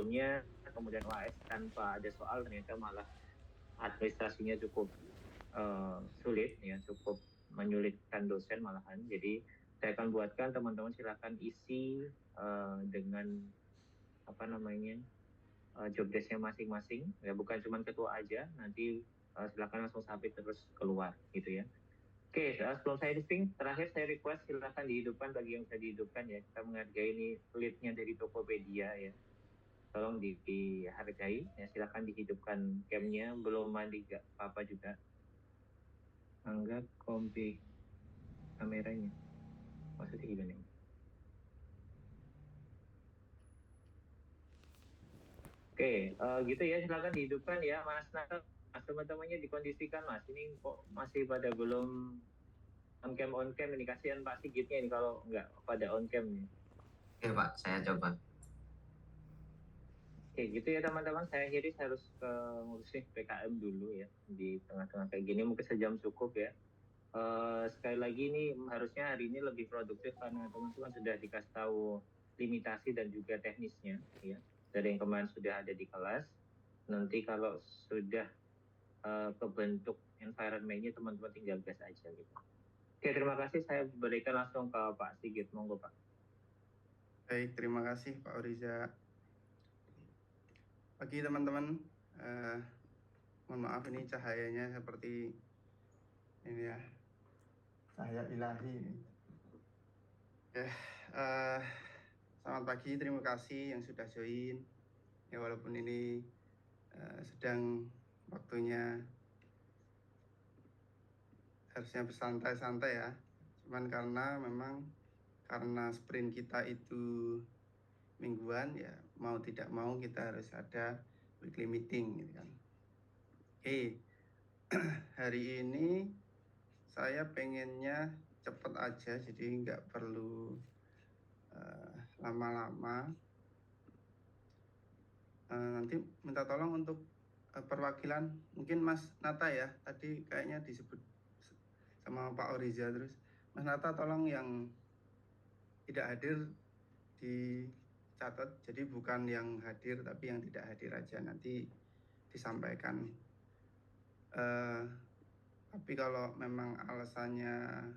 sebelumnya, kemudian UAS tanpa ada soal, ternyata malah administrasinya cukup sulit, ya, cukup menyulitkan dosen malahan. Jadi saya akan buatkan, teman-teman silakan isi dengan apa namanya job desk-nya masing-masing, ya, bukan cuma ketua aja. Nanti silakan langsung submit terus keluar, gitu ya. Oke, sebelum saya listing, terakhir saya request silakan dihidupkan bagi yang bisa dihidupkan, ya. Kita menghargai ini lead-nya dari Tokopedia, ya. Tolong dihargai, ya. Silakan dihidupkan cam-nya. Belum mandi nggak apa-apa juga. Anggap kompi kameranya. Maksudnya gimana? Oke, gitu ya. Silakan dihidupkan, ya, Mas Natal. Mas, teman-temannya dikondisikan, Mas. Ini kok masih pada belum on cam ini, kasihan Pak Sigitnya ini kalau nggak pada on cam nih. Oke Pak, saya coba. Oke, gitu ya teman-teman. Saya akhiri, saya harus ngurusin PKM dulu, ya, di tengah-tengah kayak gini. Mungkin sejam cukup, ya. Sekali lagi ini harusnya hari ini lebih produktif karena teman-teman sudah dikasih tahu limitasi dan juga teknisnya, ya. Dari yang kemarin sudah ada di kelas. Nanti kalau sudah kebentuk environment-nya, teman-teman tinggal gas aja, gitu. Oke, terima kasih. Saya berikan langsung ke Pak Sigit. Monggo, Pak. Baik, terima kasih Pak Oriza. Pagi teman-teman, mohon maaf ini cahayanya seperti ini ya, cahaya ilahi. Selamat pagi, terima kasih yang sudah join. Ya, walaupun ini sedang waktunya harusnya bersantai-santai ya, cuman karena sprint kita itu mingguan, ya mau tidak mau kita harus ada weekly meeting gitu kan. Hari ini saya pengennya cepat aja, jadi nggak perlu lama-lama. Nanti minta tolong untuk perwakilan, mungkin Mas Nata ya, tadi kayaknya disebut sama Pak Oriza terus. Mas Nata tolong yang tidak hadir dicatat, jadi bukan yang hadir tapi yang tidak hadir aja, nanti disampaikan. Tapi kalau memang alasannya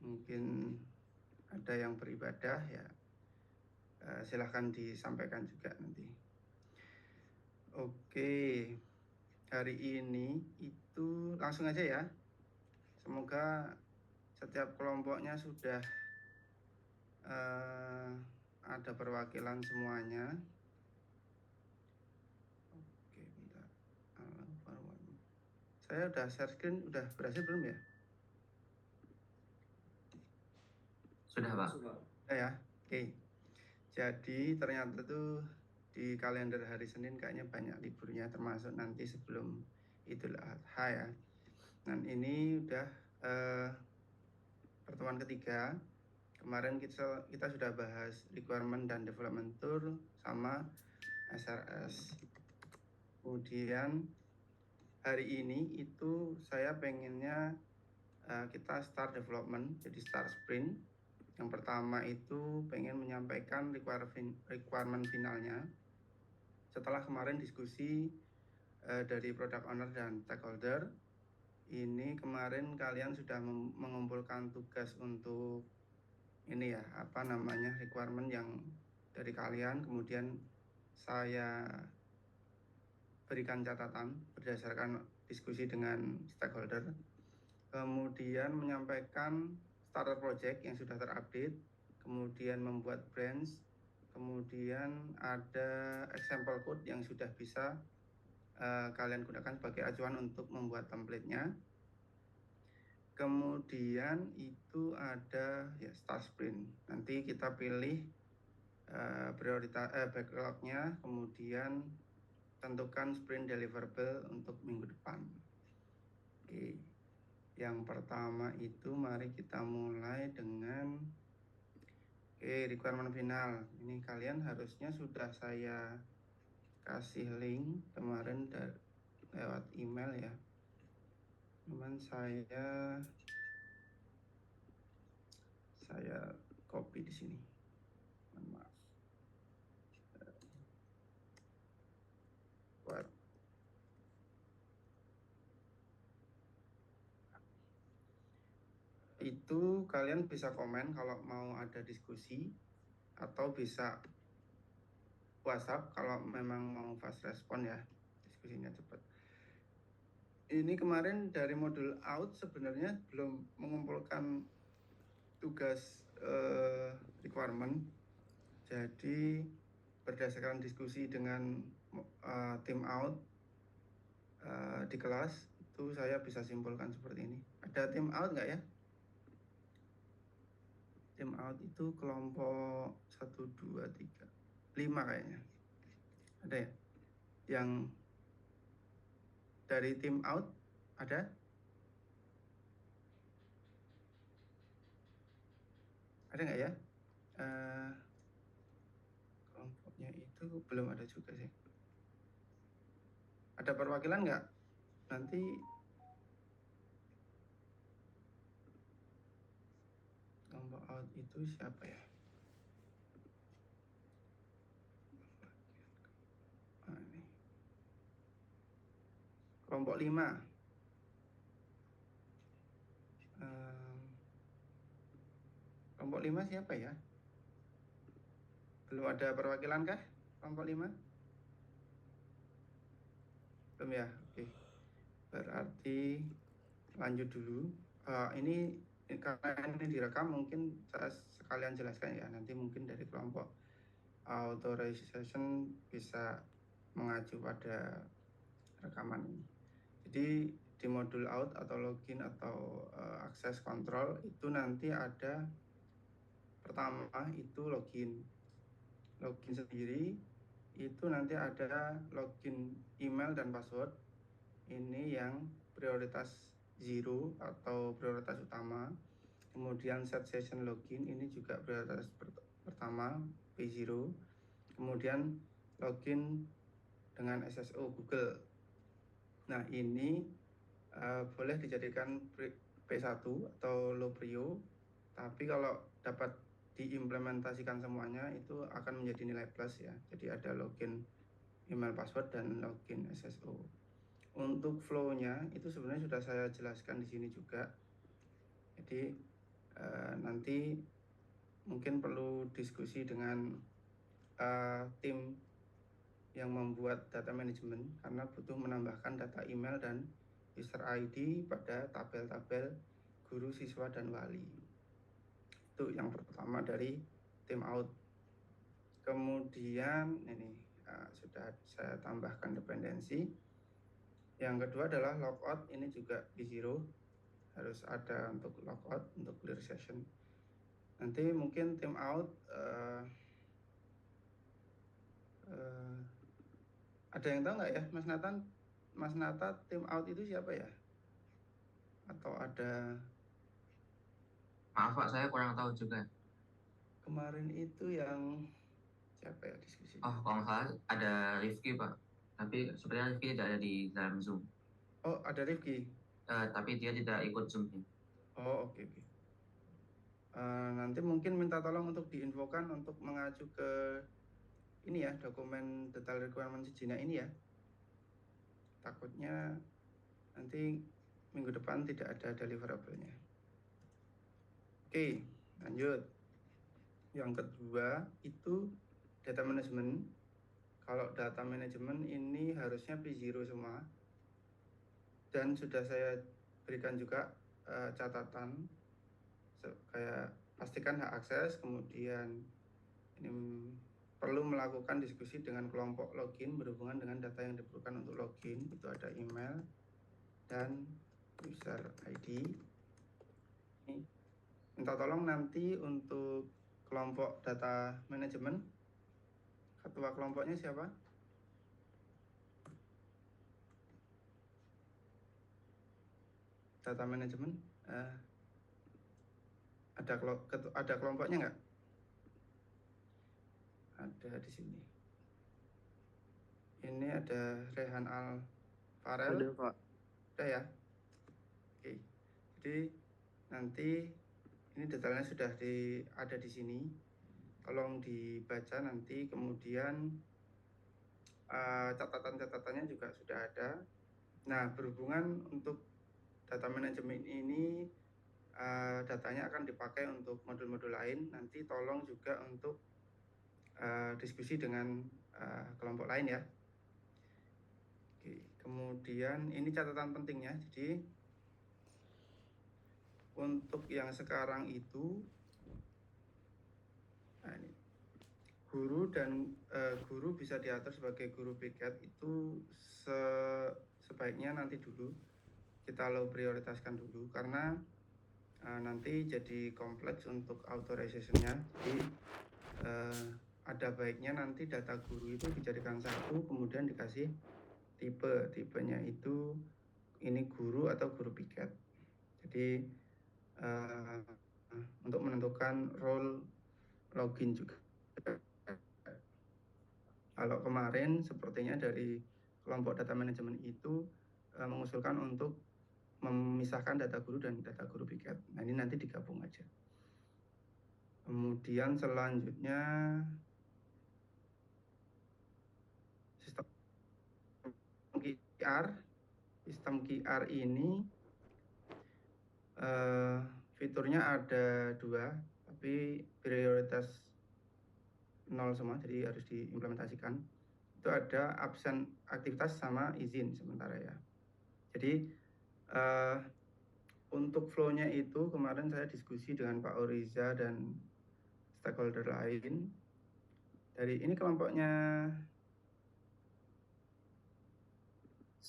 mungkin ada yang beribadah, ya silahkan disampaikan juga nanti. Oke, hari ini itu langsung aja ya. Semoga setiap kelompoknya sudah ada perwakilan semuanya. Oke, bentar. Saya udah share screen, udah berhasil belum ya? Sudah Pak. Ya, oke. Jadi ternyata tuh di kalender hari Senin kayaknya banyak liburnya, termasuk nanti sebelum Idul Adha ya. Dan ini udah pertemuan ketiga. Kemarin kita sudah bahas requirement dan development tour sama SRS. Kemudian hari ini itu saya pengennya kita start development, jadi start sprint. Yang pertama itu pengen menyampaikan requirement finalnya. Setelah kemarin diskusi dari product owner dan stakeholder, ini kemarin kalian sudah mengumpulkan tugas untuk ini ya, requirement yang dari kalian, kemudian saya berikan catatan berdasarkan diskusi dengan stakeholder, kemudian menyampaikan starter project yang sudah terupdate, kemudian membuat branch, kemudian ada example code yang sudah bisa kalian gunakan sebagai acuan untuk membuat template-nya. Kemudian itu ada ya start sprint. Nanti kita pilih prioritas backlog-nya, kemudian tentukan sprint deliverable untuk minggu depan. Oke. Yang pertama itu mari kita mulai dengan requirement final. Ini kalian harusnya sudah saya kasih link kemarin lewat email ya. Cuman saya copy di sini. Mohon maaf. squad. Itu kalian bisa komen kalau mau ada diskusi, atau bisa WhatsApp kalau memang mau fast respon ya, diskusinya cepat. Ini kemarin dari modul out sebenarnya belum mengumpulkan tugas requirement. Jadi berdasarkan diskusi dengan tim out di kelas, itu saya bisa simpulkan seperti ini. Ada tim out nggak ya? Tim out itu kelompok 1, 2, 3, 5 kayaknya. Ada ya? Yang dari tim out ada? Ada nggak ya? Kelompoknya itu belum ada juga sih. Ada perwakilan nggak? Nanti kelompok out itu siapa ya? Ini. Kelompok 5. Kelompok 5 siapa ya? Belum ada perwakilan kah? Kelompok 5? Belum ya? Oke. Berarti lanjut dulu. Ini karena ini direkam, mungkin saya sekalian jelaskan ya. Nanti mungkin dari kelompok authorization bisa mengacu pada rekaman ini. Jadi di modul out atau login atau access control itu nanti ada pertama itu login sendiri, itu nanti ada login email dan password. Ini yang prioritas 0 atau prioritas utama. Kemudian set session login ini juga prioritas pertama P0. Kemudian login dengan SSO Google. Nah, ini boleh dijadikan P1 atau low prio, tapi kalau dapat diimplementasikan semuanya itu akan menjadi nilai plus ya. Jadi ada login email password dan login SSO. Untuk flow-nya itu sebenarnya sudah saya jelaskan di sini juga. Jadi nanti mungkin perlu diskusi dengan tim yang membuat data management, karena butuh menambahkan data email dan user ID pada tabel-tabel guru, siswa, dan wali. Itu yang pertama dari tim out. Kemudian ini sudah saya tambahkan dependensi. Yang kedua adalah logout, ini juga B0, harus ada untuk logout, untuk clear session. Nanti mungkin tim out ada yang tahu nggak ya, Mas Nathan? Mas Nata, tim out itu siapa ya? Atau ada? Maaf Pak, saya kurang tahu juga. Kemarin itu yang siapa ya diskusi? Oh, kalau nggak salah ada Rifki Pak. Tapi sebenarnya Rifki tidak ada di dalam Zoom. Oh, ada Rifki. Tapi dia tidak ikut Zoom-nya. Oh, oke. Nanti mungkin minta tolong untuk diinfokan untuk mengacu ke ini ya, dokumen detail requirement Sijina ini ya. Takutnya nanti minggu depan tidak ada deliverable-nya. Oke, lanjut. Yang kedua itu data management. Kalau data management ini harusnya P0 semua. Dan sudah saya berikan juga catatan kayak pastikan hak akses, kemudian ini perlu melakukan diskusi dengan kelompok login berhubungan dengan data yang diperlukan untuk login. Itu ada email dan user ID. Ini minta tolong nanti untuk kelompok data management, ketua kelompoknya siapa? Data management ada kelompoknya nggak? Ada di sini. Ini ada Rehan Al Farel. Ada Pak. Ada ya. Oke. Jadi nanti ini detailnya sudah ada di sini. Tolong dibaca nanti, kemudian catatan-catatannya juga sudah ada. Nah, berhubungan untuk data manajemen ini, datanya akan dipakai untuk modul-modul lain. Nanti tolong juga untuk diskusi dengan kelompok lain ya. Oke, kemudian ini catatan pentingnya. Jadi untuk yang sekarang itu, nah ini, guru bisa diatur sebagai guru piket itu sebaiknya nanti dulu kita prioritaskan dulu, karena nanti jadi kompleks untuk authorization-nya. Jadi ada baiknya nanti data guru itu dijadikan satu, kemudian dikasih tipenya itu ini guru atau guru piket. Jadi untuk menentukan role login juga. Kalau kemarin sepertinya dari kelompok data manajemen itu mengusulkan untuk memisahkan data guru dan data guru piket. Nah, ini nanti digabung aja. Kemudian selanjutnya sistem QR. Sistem QR ini fiturnya ada 2, tapi prioritas 0 semua, jadi harus diimplementasikan. Itu ada absen aktivitas sama izin sementara ya. Jadi untuk flow-nya itu kemarin saya diskusi dengan Pak Oriza dan stakeholder lain. Dari ini kelompoknya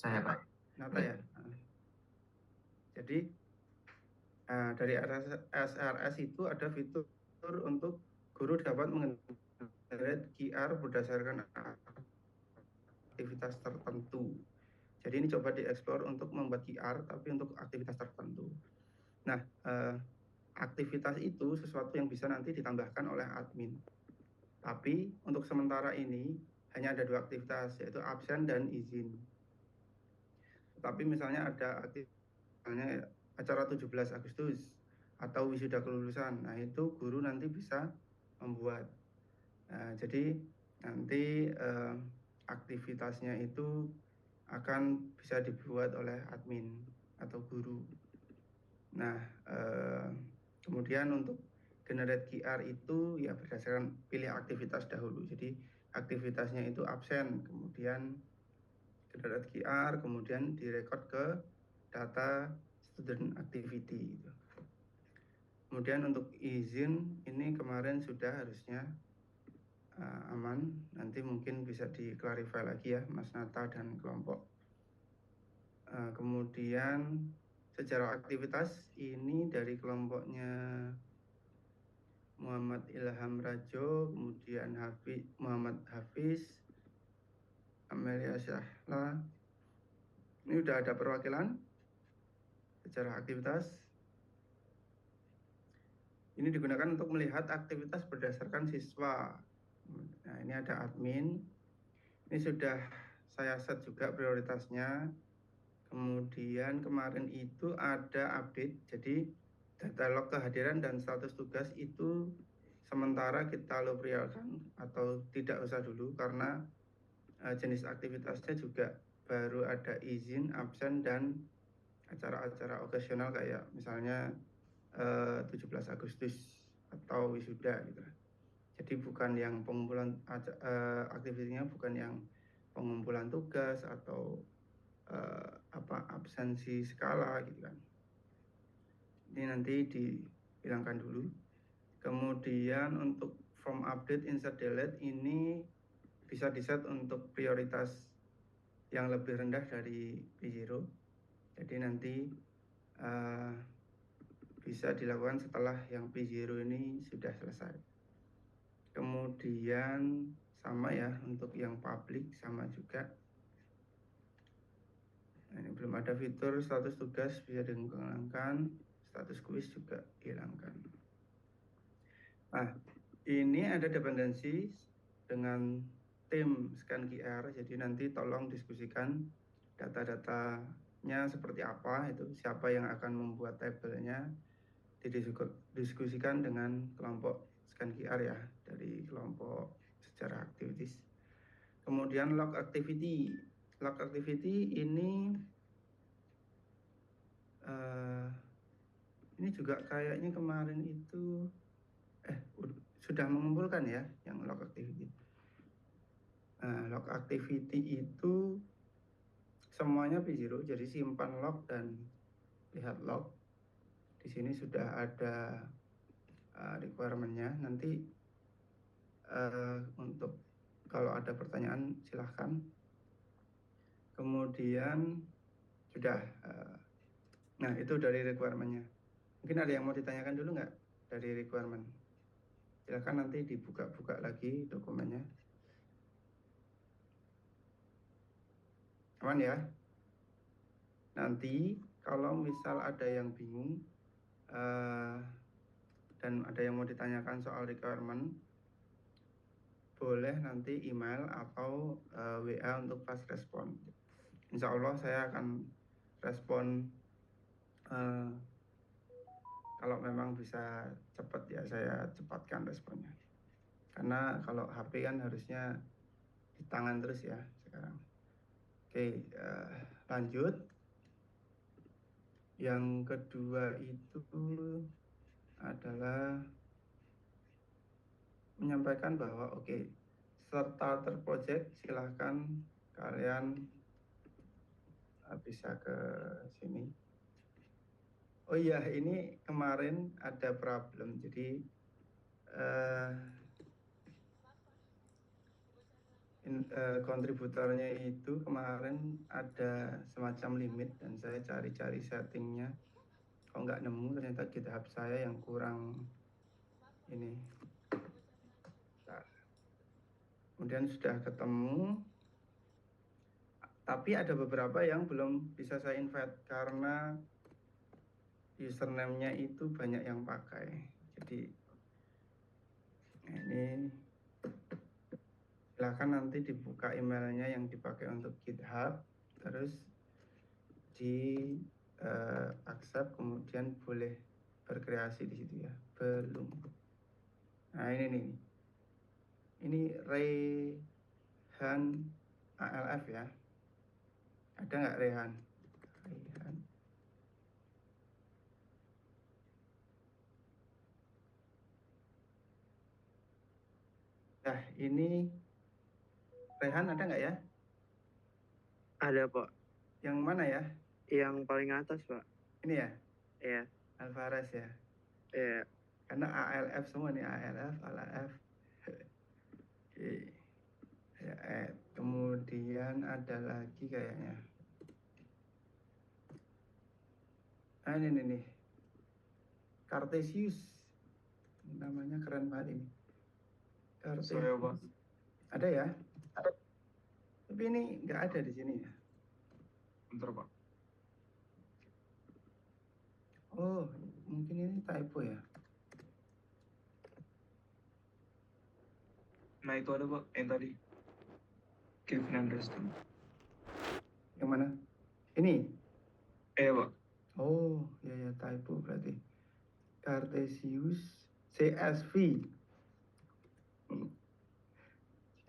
Saya Pak. Nata ya. Jadi dari SRS itu ada fitur untuk guru dapat mengenerate QR berdasarkan aktivitas tertentu. Jadi ini coba dieksplor untuk membuat QR tapi untuk aktivitas tertentu. Nah, aktivitas itu sesuatu yang bisa nanti ditambahkan oleh admin. Tapi untuk sementara ini hanya ada 2 aktivitas, yaitu absen dan izin. Tapi misalnya ada misalnya acara 17 Agustus atau wisuda kelulusan, nah itu guru nanti bisa membuat. Jadi nanti aktivitasnya itu akan bisa dibuat oleh admin atau guru. Nah, kemudian untuk generate QR itu ya berdasarkan pilih aktivitas dahulu. Jadi aktivitasnya itu absen, kemudian generate QR, kemudian direkod ke data student activity. Kemudian untuk izin ini kemarin sudah harusnya aman. Nanti mungkin bisa diklarify lagi ya Mas Nata dan kelompok. Kemudian secara aktivitas ini dari kelompoknya Muhammad Ilham Rajo, kemudian Muhammad Hafiz, Amelia Syahla. Ini udah ada perwakilan secara aktivitas. Ini digunakan untuk melihat aktivitas berdasarkan siswa. Nah, ini ada admin. Ini sudah saya set juga prioritasnya. Kemudian kemarin itu ada update. Jadi data log kehadiran dan status tugas itu sementara kita prioritaskan atau tidak usah dulu, karena jenis aktivitasnya juga baru ada izin, absen, dan acara-acara okasional kayak misalnya 17 Agustus atau wisuda gitu. Jadi bukan yang pengumpulan aktivitasnya bukan yang pengumpulan tugas atau absensi skala gitu kan. Ini nanti dihilangkan dulu. Kemudian untuk form update insert delete ini bisa diset untuk prioritas yang lebih rendah dari P0. Jadi nanti bisa dilakukan setelah yang P0 ini sudah selesai. Kemudian sama ya untuk yang public sama juga. Nah, ini belum ada fitur status tugas bisa dihilangkan, status kuis juga dihilangkan. Nah, ini ada dependensi dengan tim scan QR, jadi nanti tolong diskusikan data-datanya seperti apa, itu siapa yang akan membuat tabelnya, didiskusikan dengan kelompok scan QR ya, dari kelompok secara activities. Kemudian log activity. Log activity ini juga kayaknya kemarin itu sudah mengumpulkan ya yang log activity. Log activity itu semuanya P0, jadi simpan log dan lihat log. Di sini sudah ada requirement-nya. Nanti untuk kalau ada pertanyaan silahkan. Kemudian sudah, nah itu dari requirement-nya. Mungkin ada yang mau ditanyakan dulu nggak dari requirement? Silahkan nanti dibuka-buka lagi dokumennya. Aman ya? Nanti kalau misal ada yang bingung dan ada yang mau ditanyakan soal requirement, boleh nanti email atau WA untuk fast respon. Insya Allah saya akan respon kalau memang bisa cepat ya, saya cepatkan responnya. Karena kalau HP kan harusnya di tangan terus ya sekarang. Oke, lanjut. Yang kedua itu adalah menyampaikan bahwa starter project silahkan kalian bisa ke sini. Oh iya, ini kemarin ada problem. Jadi kontributornya itu kemarin ada semacam limit dan saya cari-cari settingnya. Kalau nggak nemu, ternyata GitHub saya yang kurang ini. Kemudian sudah ketemu. Tapi ada beberapa yang belum bisa saya invite karena username-nya itu banyak yang pakai. Jadi ini silakan nanti dibuka emailnya yang dipakai untuk GitHub, terus di accept, kemudian boleh berkreasi di situ ya. Belum. Nah ini nih. Ini Rehan ALF ya. Ada nggak Rehan? Rehan. Nah, ini Rehan ada nggak ya? Ada, Pak. Yang mana ya? Yang paling atas, Pak. Ini ya? Iya. Alvarez ya? Iya. Karena ALF semua nih, ALF. Oke. Ya, kemudian ada lagi kayaknya. Nah, ini nih. Cartesius. Namanya keren banget ini. Saya, Pak. Ada ya? Tapi ini nggak ada di sini ya. Bentar, Pak. Oh, mungkin ini typo ya. Nah, itu ada, Pak, yang tadi. Kevin Anderson. Yang mana? Ini? Pak. Oh, ya typo berarti. Cartesius CSV.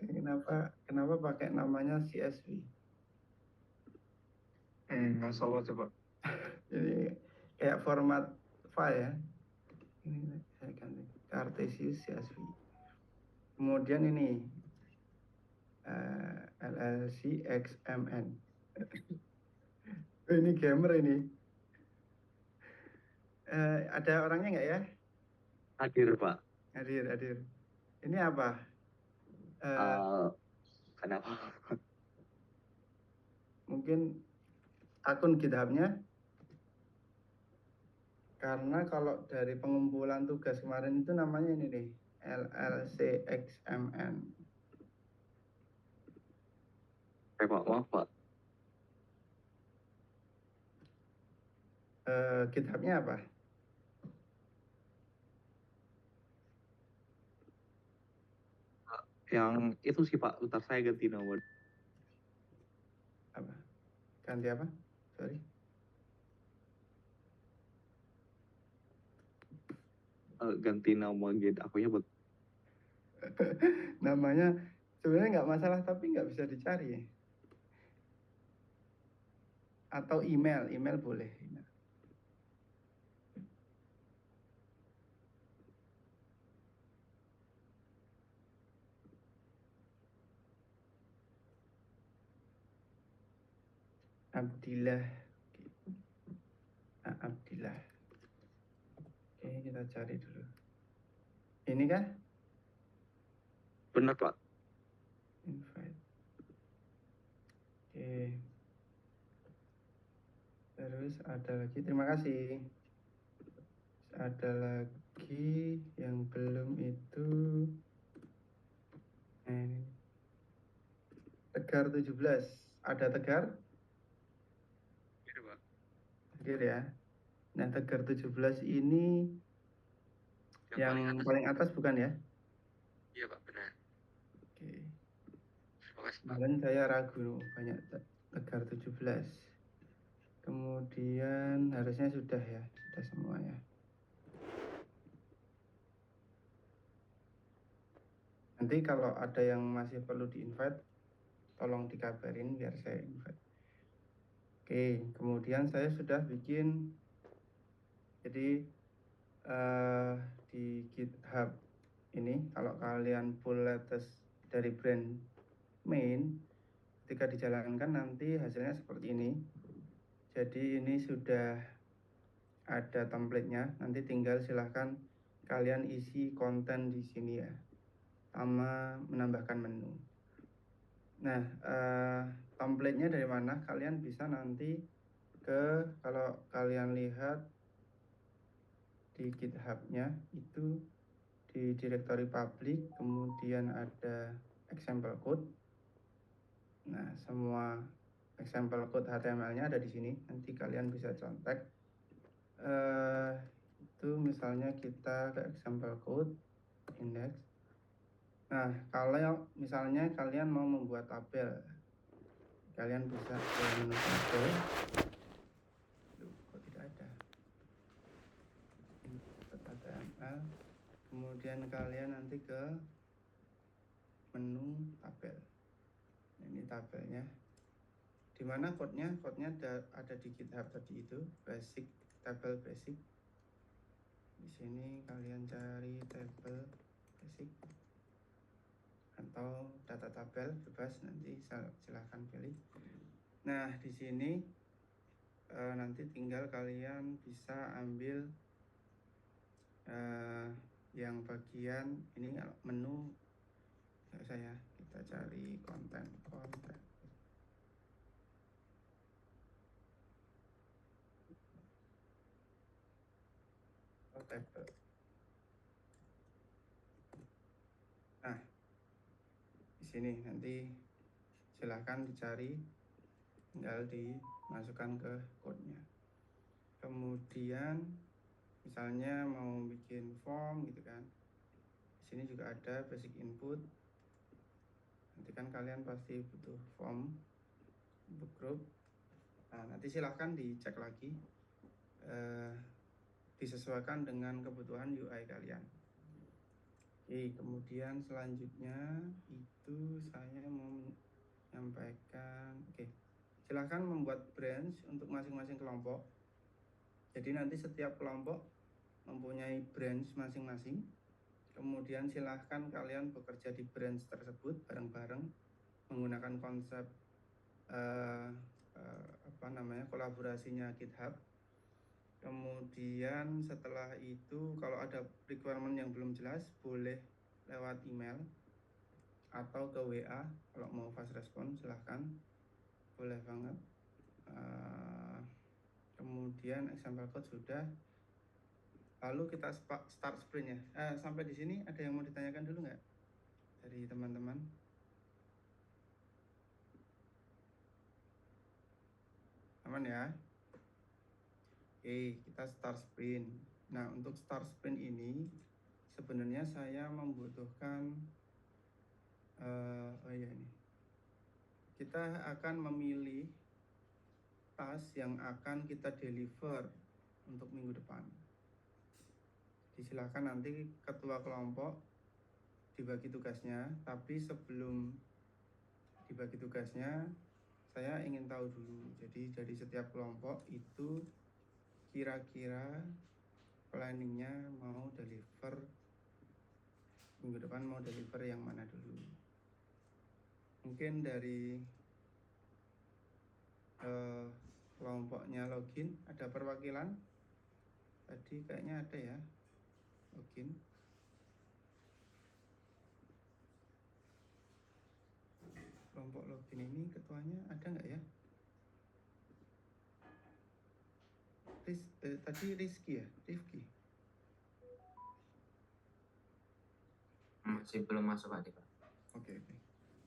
Kenapa pakai namanya CSV? Nggak salah, coba. Jadi kayak format file ya. Ini saya ganti Cartesius CSV. Kemudian ini LLC XMN. Ini gamer ini. Ada orangnya nggak ya? Hadir, Pak. Hadir. Ini apa? Kenapa? Mungkin akun GitHub-nya. Karena kalau dari pengumpulan tugas kemarin itu namanya ini nih, LLCXMN. Pak, maaf, Pak. GitHub-nya apa? Yang itu sih, Pak. Bentar, saya ganti nama. Apa? Ganti apa? Sorry. Ganti nama Git akunya buat Namanya Sebenarnya nggak masalah, tapi nggak bisa dicari ya. Atau email boleh. Email. Abdillah. Abdillah. Oke, kita cari dulu. Ini kah? Benar, Pak. Invite. Oke. Terus ada lagi, terima kasih. Terus ada lagi yang belum itu. Nah, ini. Tegar 17. Ada Tegar? Iya, Pak. Hadir ya. Nah, Tegar 17 ini yang paling atas bukan ya? Iya, Pak, benar. Oke. Terima kasih, Pak. Kemarin saya ragu banyak Tegar 17. Kemudian harusnya sudah ya, sudah semua ya. Nanti kalau ada yang masih perlu di-invite, tolong dikabarin biar saya invite. Oke, kemudian saya sudah bikin, jadi di GitHub ini, kalau kalian pull latest dari brand main, ketika dijalankan nanti hasilnya seperti ini. Jadi ini sudah ada template-nya, nanti tinggal silahkan kalian isi konten di sini ya, sama menambahkan menu. Nah, template-nya dari mana? Kalian bisa nanti kalau kalian lihat di GitHub-nya itu di directory public, kemudian ada example code. Nah, semua example code HTML-nya ada di sini. Nanti kalian bisa contek. Itu misalnya kita ke example code index. Nah, kalau misalnya kalian mau membuat tabel, kalian bisa ke menu tabel. Kok tidak ada? HTML. Kemudian kalian nanti ke menu tabel. Nah, ini tabelnya. Di mana code-nya? Code-nya ada di GitHub tadi itu, basic, tabel basic. Di sini kalian cari tabel basic atau data tabel, bebas, nanti silahkan pilih. Nah, di sini nanti tinggal kalian bisa ambil yang bagian ini menu. Saya kita cari konten tabel. Nah, di sini nanti silahkan dicari, tinggal dimasukkan ke code-nya. Kemudian misalnya mau bikin form gitu kan, di sini juga ada basic input. Nanti kan kalian pasti butuh form untuk grup. Nah, nanti silahkan dicek lagi, disesuaikan dengan kebutuhan UI kalian. Oke, kemudian selanjutnya itu saya mau menyampaikan, silahkan membuat branch untuk masing-masing kelompok. Jadi nanti setiap kelompok mempunyai branch masing-masing. Kemudian silahkan kalian bekerja di branch tersebut bareng-bareng menggunakan konsep kolaborasinya GitHub. Kemudian setelah itu kalau ada requirement yang belum jelas boleh lewat email atau ke WA. Kalau mau fast respon silahkan, boleh banget. Kemudian example code sudah. Lalu kita start sprint ya. Sampai di sini ada yang mau ditanyakan dulu nggak dari teman-teman? Aman ya? Oke, kita start sprint. Nah, untuk start sprint ini sebenarnya saya membutuhkan ini. Kita akan memilih task yang akan kita deliver untuk minggu depan. Silakan nanti ketua kelompok dibagi tugasnya, tapi sebelum dibagi tugasnya saya ingin tahu dulu. Jadi dari setiap kelompok itu kira-kira planningnya mau deliver minggu depan, mau deliver yang mana dulu. Mungkin dari kelompoknya login ada perwakilan. Tadi kayaknya ada ya login. Kelompok login ini ketuanya ada nggak ya? Tadi Rizky ya? Rifki. Masih belum masuk Pak. Oke.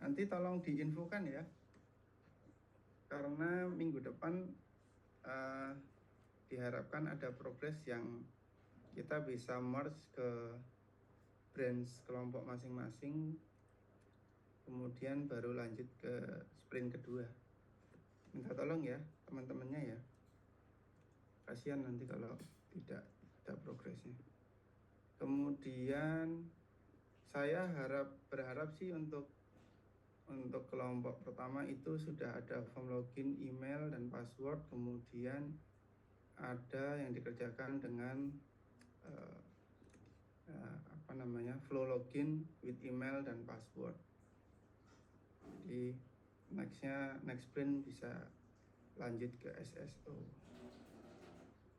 Nanti tolong diinfokan ya. Karena minggu depan diharapkan ada progres yang kita bisa merge ke branch kelompok masing-masing, kemudian baru lanjut ke sprint kedua. Minta tolong ya teman-temannya ya. Kasihan nanti kalau tidak ada progresnya. Kemudian saya berharap sih untuk kelompok pertama itu sudah ada form login, email dan password, kemudian ada yang dikerjakan dengan flow login with email dan password. Jadi next sprint bisa lanjut ke SSO.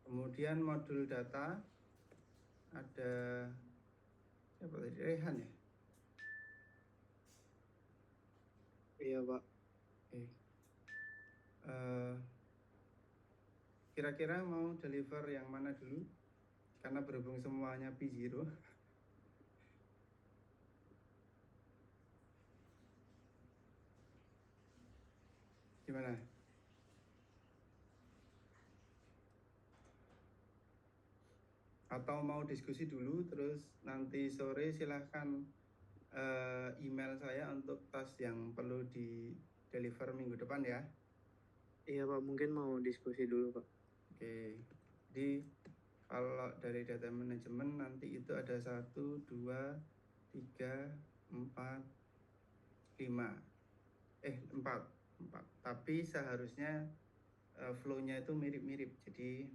Kemudian modul data ada siapa tadi? Rehan ya? Iya, Pak. Kira-kira mau deliver yang mana dulu? Karena berhubung semuanya P0. Gimana? Atau mau diskusi dulu, terus nanti sore silahkan email saya untuk task yang perlu di deliver minggu depan ya. Iya, Pak. Mungkin mau diskusi dulu, Pak. Oke. Jadi kalau dari data manajemen nanti itu ada 1, 2, 3, 4, 5. 4. Tapi seharusnya flow-nya itu mirip-mirip. Jadi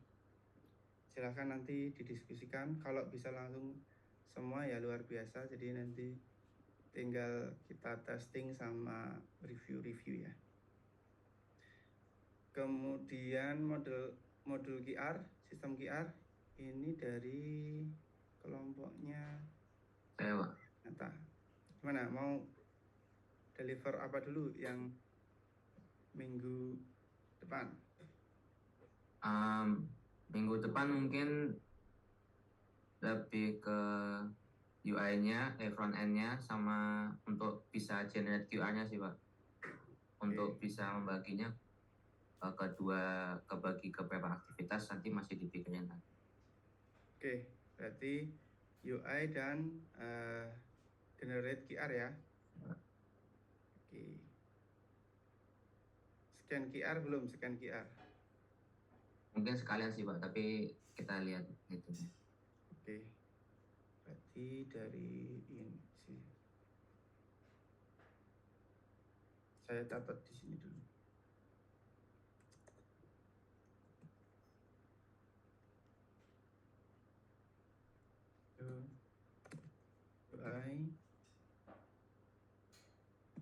silakan nanti didiskusikan. Kalau bisa langsung semua ya luar biasa. Jadi nanti tinggal kita testing sama review ya. Kemudian modul QR, sistem QR ini dari kelompoknya Saya Pak. Nyata. Gimana, mau deliver apa dulu yang minggu depan? Minggu depan mungkin lebih ke UI-nya, front end-nya, sama untuk bisa generate QR-nya sih Pak. Untuk bisa membaginya kebagi ke beberapa aktivitas nanti masih dipikirin. Oke, berarti UI dan generate QR ya. Oke. Scan QR belum? Scan QR. Mungkin sekalian sih Pak, tapi kita lihat itu. Oke. Berarti dari ini sih. Saya catat di sini dulu. UI,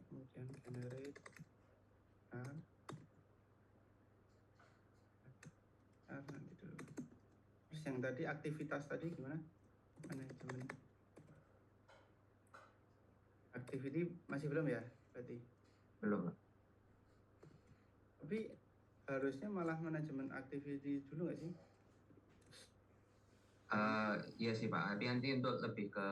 kemudian generate R nanti dulu. Terus yang tadi aktivitas tadi gimana? Manajemen activity masih belum ya berarti? Belum. Tapi harusnya malah manajemen activity dulu nggak sih? Iya sih Pak, tapi nanti untuk lebih ke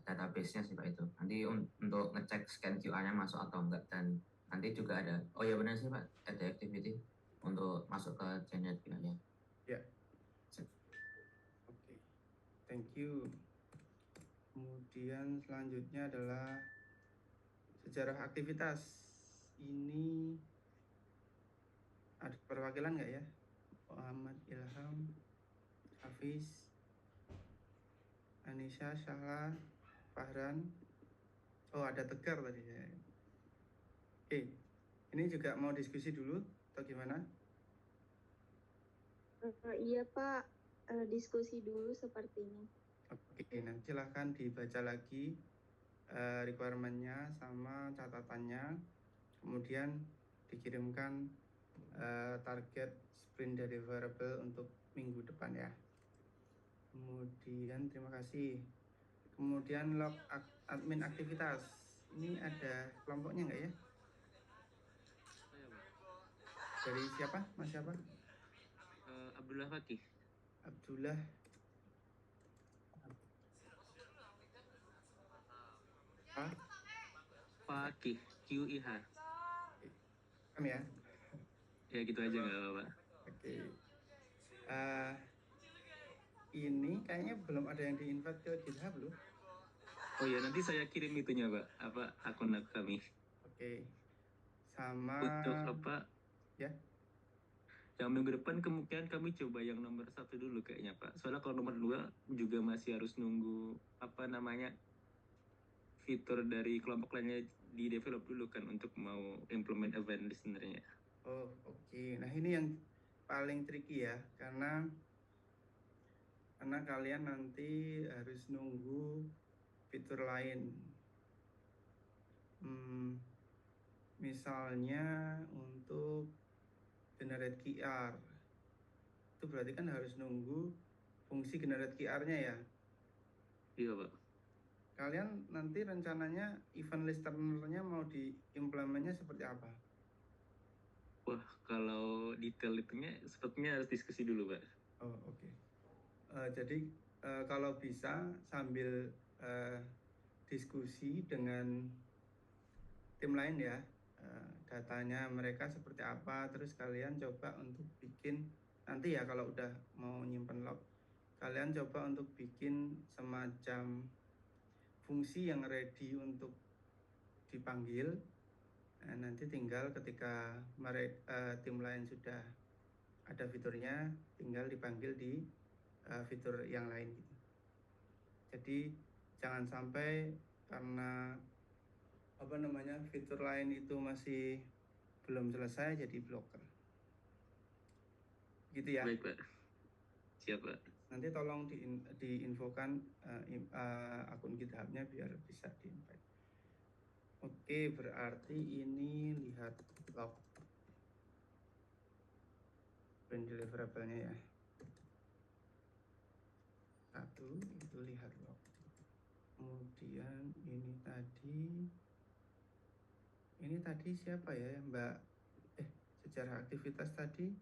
database-nya sih Pak itu. Nanti untuk ngecek scan QR-nya masuk atau enggak, dan nanti juga ada, oh ya benar sih Pak, ada activity untuk masuk ke generate QR-nya. Ya. Oke. Thank you. Kemudian selanjutnya adalah sejarah aktivitas. Ini ada perwakilan nggak ya? Muhammad Ilham, Hafiz, Anissa, Syahla, Fahran. Oh, ada Tegar tadi ya. Oke, ini juga mau diskusi dulu atau gimana? Iya Pak, diskusi dulu sepertinya. Oke, nah silahkan dibaca lagi requirement-nya sama catatannya, kemudian dikirimkan target sprint deliverable untuk minggu depan ya. Kemudian terima kasih. Kemudian log admin aktivitas. Ini ada kelompoknya nggak ya? Dari siapa? Mas siapa? Abdullah Fakih. Abdullah. Fakih, QIH. Kan ya? Ya gitu aja nggak apa-apa. Oke. Ini kayaknya belum ada yang di-invite ke GitHub loh. Oh ya, nanti saya kirim itunya Pak, akun kami. Oke. Sama Untuk apa? Ya. Yang minggu depan kemungkinan kami coba yang nomor 1 dulu kayaknya Pak. Soalnya kalau nomor 2 juga masih harus nunggu fitur dari kelompok lainnya di develop dulu kan untuk mau implement event listener-nya. Oh, oke. Nah, ini yang paling tricky ya, karena kalian nanti harus nunggu fitur lain. Misalnya untuk generate QR. Itu berarti kan harus nunggu fungsi generate QR-nya ya. Iya Pak. Kalian nanti rencananya event listener-nya mau diimplementnya seperti apa? Wah, kalau detail itunya sepertinya harus diskusi dulu Pak. Oh, oke. Jadi kalau bisa sambil diskusi dengan tim lain ya, datanya mereka seperti apa, terus kalian coba untuk bikin nanti ya kalau udah mau nyimpen log, kalian coba untuk bikin semacam fungsi yang ready untuk dipanggil. Nah, nanti tinggal ketika tim lain sudah ada fiturnya, tinggal dipanggil di fitur yang lain gitu. Jadi jangan sampai karena fitur lain itu masih belum selesai jadi blocker. Gitu ya. Baik Pak. Siap Pak. Nanti tolong diinfokan akun GitHub-nya biar bisa di-invite. Oke, berarti ini lihat log sprint deliverable-nya ya. Satu, itu lihat log. Kemudian ini tadi siapa ya Mbak? Sejarah aktivitas tadi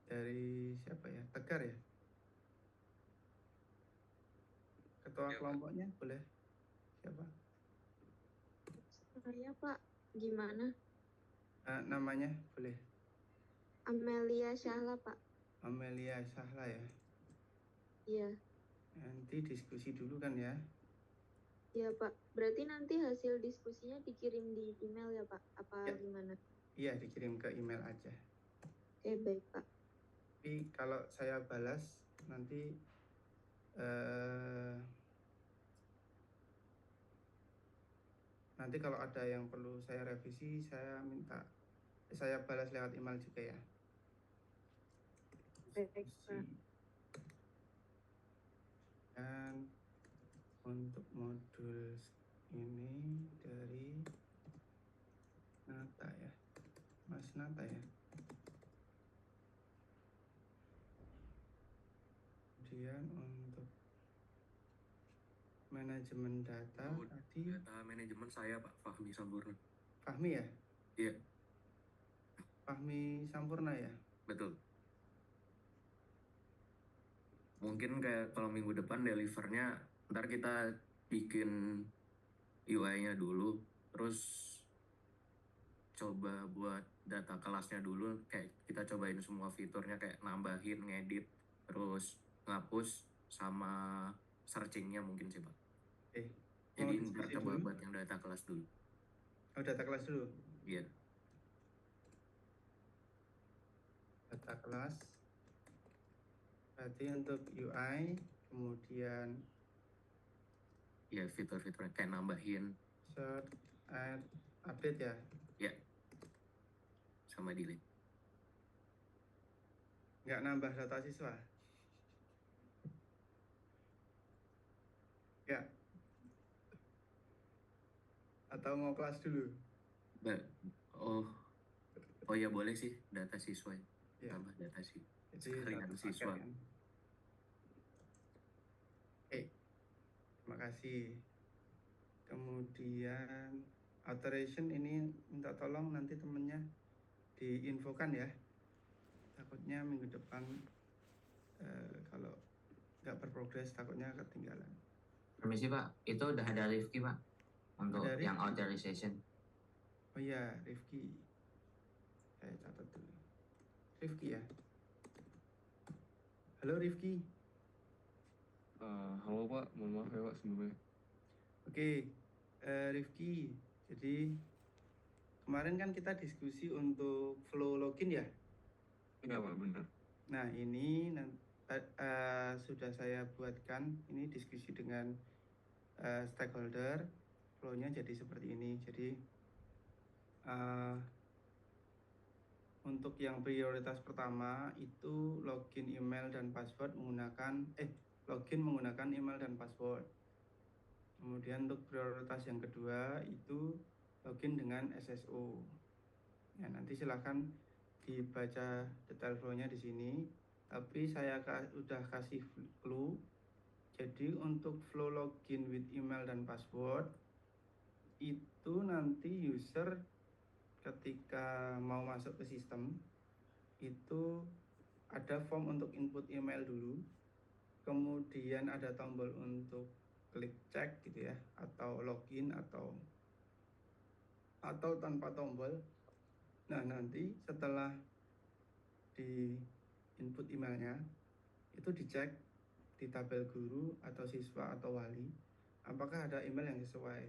dari siapa ya? Tegar ya? Ketua kelompoknya boleh siapa? Saya Pak, gimana? Namanya boleh? Amelia Syahla Pak. Amelia Syahla ya? Iya. Nanti diskusi dulu kan ya? Iya Pak, berarti nanti hasil diskusinya dikirim di email ya Pak? Apa Ya. gimana? Iya, dikirim ke email aja. Oke, baik Pak. Tapi kalau saya balas nanti nanti kalau ada yang perlu saya revisi, saya balas lewat email juga ya. Baik Pak. Dan untuk modul ini dari Nata ya, Mas Nata ya. Kemudian untuk manajemen data tadi Data manajemen saya Pak Fahmi Sampurna. Fahmi ya? Iya. Fahmi Sampurna ya? Betul. Mungkin kayak kalau minggu depan delivernya ntar kita bikin UI-nya dulu, terus coba buat data kelasnya dulu, kayak kita cobain semua fiturnya kayak nambahin, ngedit, terus ngapus sama searchingnya mungkin sih Pak. Jadi ntar coba buat yang data kelas dulu. Oh, data kelas dulu? Iya. Data kelas berarti untuk UI kemudian Ya fitur-fiturnya kayak nambahin search, add, update ya. ya sama delete. Nggak nambah data siswa. Ya. Atau mau kelas dulu? Oh ya boleh sih data siswa Ya. tambah data sih Jadi sekalian satu siswa. paket, kan? Terima kasih. Kemudian alteration ini minta tolong nanti temennya diinfokan ya. Takutnya minggu depan kalau nggak berprogres takutnya ketinggalan. Permisi Pak, itu udah ada Rifki Pak untuk Ada yang Rifki? authorization. Oh iya, Rifki. Saya catat dulu. Rifki ya. Halo Rifki. Halo Pak, mohon maaf ya Pak sebelumnya. Oke, Rifki. Jadi kemarin kan kita diskusi untuk flow login ya. Iya Pak, benar. Nah ini sudah saya buatkan ini diskusi dengan stakeholder. Flow-nya jadi seperti ini. Jadi untuk yang prioritas pertama itu login email dan password menggunakan login menggunakan email dan password. Kemudian untuk prioritas yang kedua itu login dengan SSO. Ya, nanti silahkan dibaca detail flow-nya di sini. Tapi saya udah kasih clue. Jadi untuk flow login with email dan password itu nanti user ketika mau masuk ke sistem itu ada form untuk input email dulu, kemudian ada tombol untuk klik cek gitu ya, atau login atau tanpa tombol. Nah nanti setelah di input emailnya itu dicek di tabel guru atau siswa atau wali apakah ada email yang sesuai.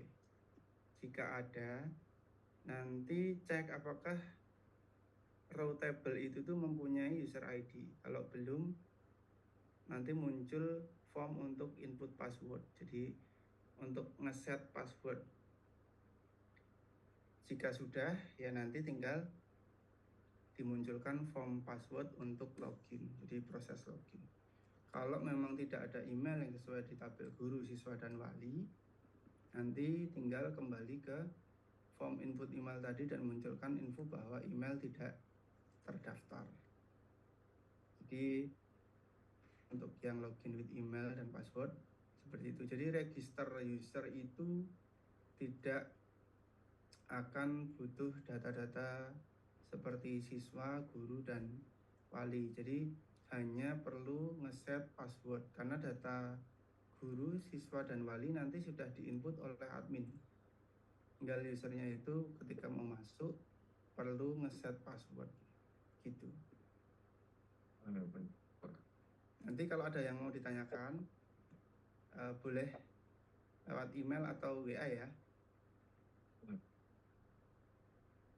Jika ada, nanti cek apakah row table itu tuh mempunyai user ID. Kalau belum, nanti muncul form untuk input password. Jadi untuk ngeset password. Jika sudah, ya nanti tinggal dimunculkan form password untuk login. Jadi proses login. Kalau memang tidak ada email yang sesuai di tabel guru, siswa, dan wali, nanti tinggal kembali ke form input email tadi dan munculkan info bahwa email tidak terdaftar. Jadi untuk yang login with email dan password seperti itu. Jadi register user itu tidak akan butuh data-data seperti siswa, guru, dan wali. Jadi hanya perlu ngeset password karena data guru, siswa, dan wali nanti sudah diinput oleh admin. Tinggal usernya itu ketika mau masuk perlu ngeset password gitu. Nanti kalau ada yang mau ditanyakan boleh lewat email atau WA ya.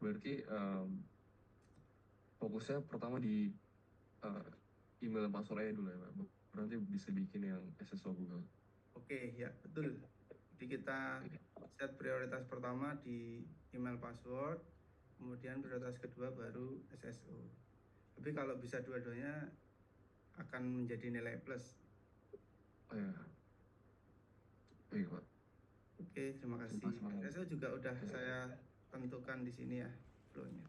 Berarti fokusnya pertama di email dan passwordnya dulu ya Pak. Nanti bisa bikin yang SSO Google. Oke, ya betul. Jadi kita set prioritas pertama di email password, kemudian prioritas kedua baru SSO. Tapi kalau bisa dua-duanya akan menjadi nilai plus. Oh ya. Baik Pak. Oke, terima kasih. SSO juga udah saya tentukan di sini ya flow-nya.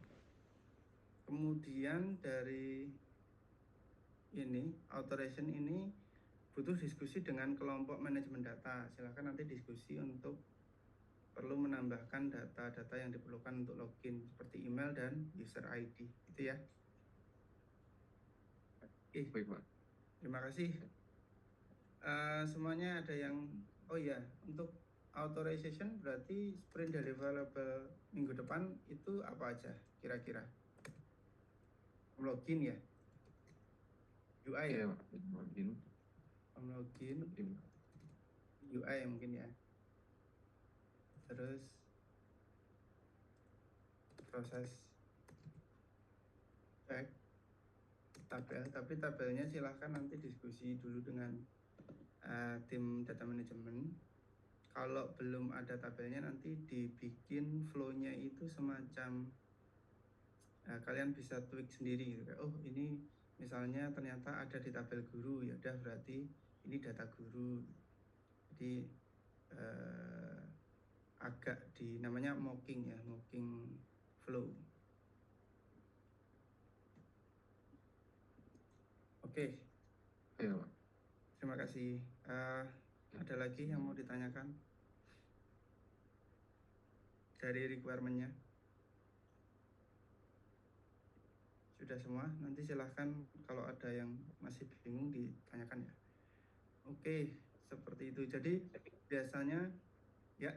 Kemudian dari ini authorization ini butuh diskusi dengan kelompok manajemen data. Silakan nanti diskusi untuk perlu menambahkan data-data yang diperlukan untuk login seperti email dan user ID gitu ya. Oke, Baik Pak. terima kasih. Semuanya ada yang oh ya, untuk authorization berarti sprint deliverable minggu depan itu apa aja kira-kira? Login ya? UI ya? Login. Login. UI mungkin ya. Terus proses cek tabel, tapi tabelnya silahkan nanti diskusi dulu dengan tim data management. Kalau belum ada tabelnya nanti dibikin flow-nya itu semacam kalian bisa tweak sendiri gitu. Oh ini misalnya ternyata ada di tabel guru, ya udah berarti ini data guru. Jadi agak namanya mocking ya, mocking flow. Oke. Iya, Pak. Terima kasih. Ada lagi yang mau ditanyakan dari requirement-nya? Sudah semua? Nanti silahkan kalau ada yang masih bingung ditanyakan ya. Oke, seperti itu. Jadi biasanya ya,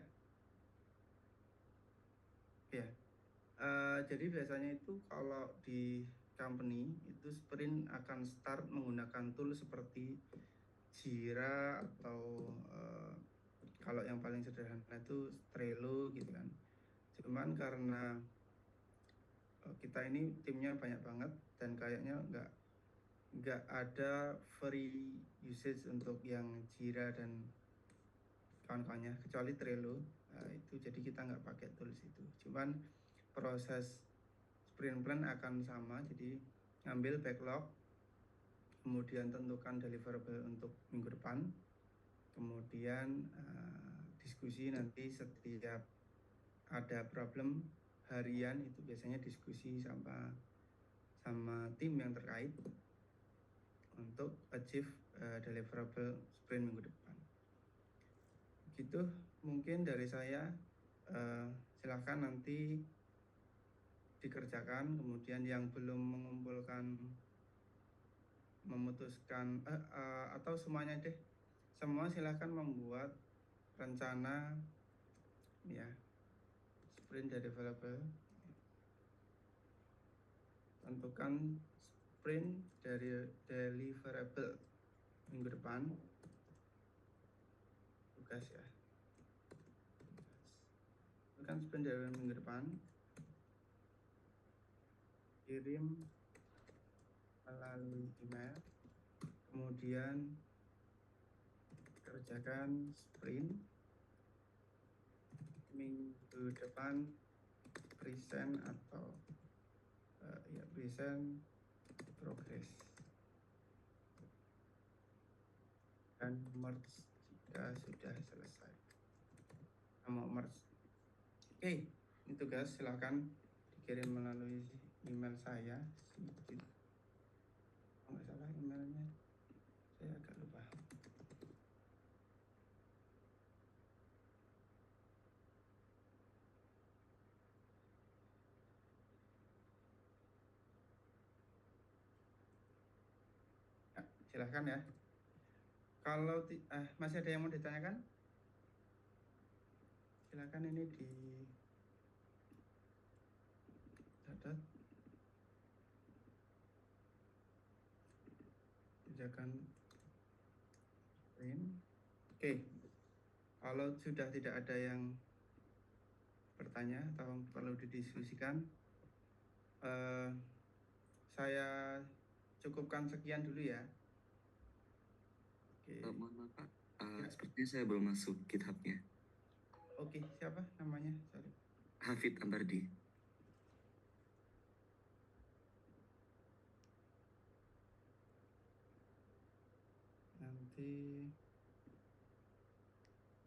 jadi biasanya itu kalau di company itu sprint akan start menggunakan tool seperti Jira atau kalau yang paling sederhana itu Trello gitu kan. Cuman karena kita ini timnya banyak banget dan kayaknya nggak ada free usage untuk yang Jira dan kawan-kawannya kecuali Trello. Itu jadi kita nggak pakai tools itu. Cuman proses sprint plan akan sama, jadi ngambil backlog, kemudian tentukan deliverable untuk minggu depan, kemudian diskusi nanti setiap ada problem harian itu biasanya diskusi sama tim yang terkait untuk achieve deliverable sprint minggu depan. Gitu mungkin dari saya. Silahkan nanti dikerjakan, kemudian yang belum mengumpulkan memutuskan atau semuanya deh, semua silahkan membuat rencana ya sprint deliverable, tentukan sprint dari deliverable minggu depan, tugas ya, tentukan sprint dari minggu depan, kirim melalui email, kemudian kerjakan sprint minggu depan, present atau present progress, dan merge jika sudah selesai. Mau merge. Oke, ini tugas silahkan dikirim melalui email saya. Nggak salah emailnya, saya agak lupa. Ya, silahkan ya. Kalau masih ada yang mau ditanyakan, silahkan ini di catat. Kerjakan sprint. Oke, kalau sudah tidak ada yang bertanya atau perlu didiskusikan, saya cukupkan sekian dulu ya. Oke. Mohon maaf Pak, sepertinya saya belum masuk GitHub-nya. Oke, siapa namanya? Sorry. Hafid Ambardi. Nanti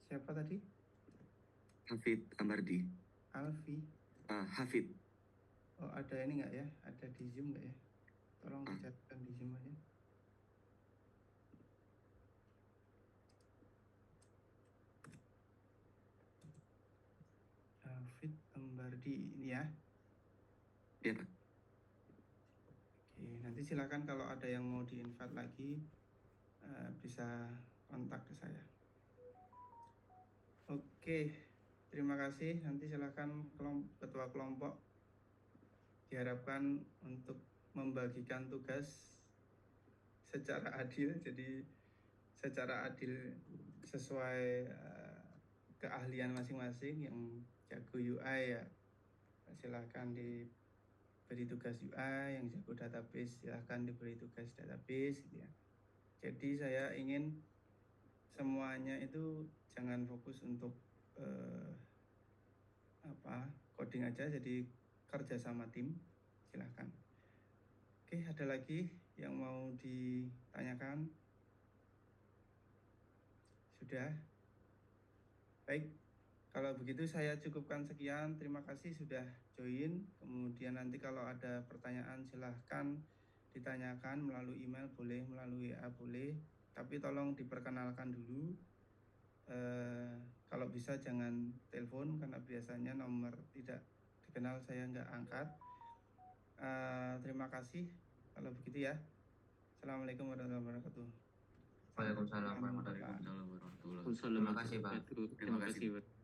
siapa tadi? Hafid Ambardi. Alfi. Hafid. Oh, ada ini nggak ya? Ada di Zoom nggak ya? Tolong dicatatkan di Zoom aja. Hafid Ambardi ini ya. Iya Pak. Oke, nanti silakan kalau ada yang mau di-invite lagi bisa kontak ke saya. Oke, terima kasih. Nanti silakan ketua kelompok diharapkan untuk membagikan tugas secara adil, jadi secara adil sesuai keahlian masing-masing. Yang jago UI ya silahkan diberi tugas UI, yang jago database silahkan diberi tugas database gitu ya. Jadi saya ingin semuanya itu jangan fokus untuk coding aja, jadi kerja sama tim. Silahkan. Oke, ada lagi yang mau ditanyakan? Sudah? Baik, kalau begitu saya cukupkan sekian. Terima kasih sudah join. Kemudian nanti kalau ada pertanyaan silahkan ditanyakan melalui email boleh, melalui WA boleh. Tapi tolong diperkenalkan dulu. Kalau bisa jangan telepon karena biasanya nomor tidak dikenal saya nggak angkat. Terima kasih. Kalau begitu ya. Assalamualaikum warahmatullahi wabarakatuh. Waalaikumsalam warahmatullahi wabarakatuh. Waalaikumsalam Terima kasih, Pak. warahmatullahi wabarakatuh. Terima kasih, Pak.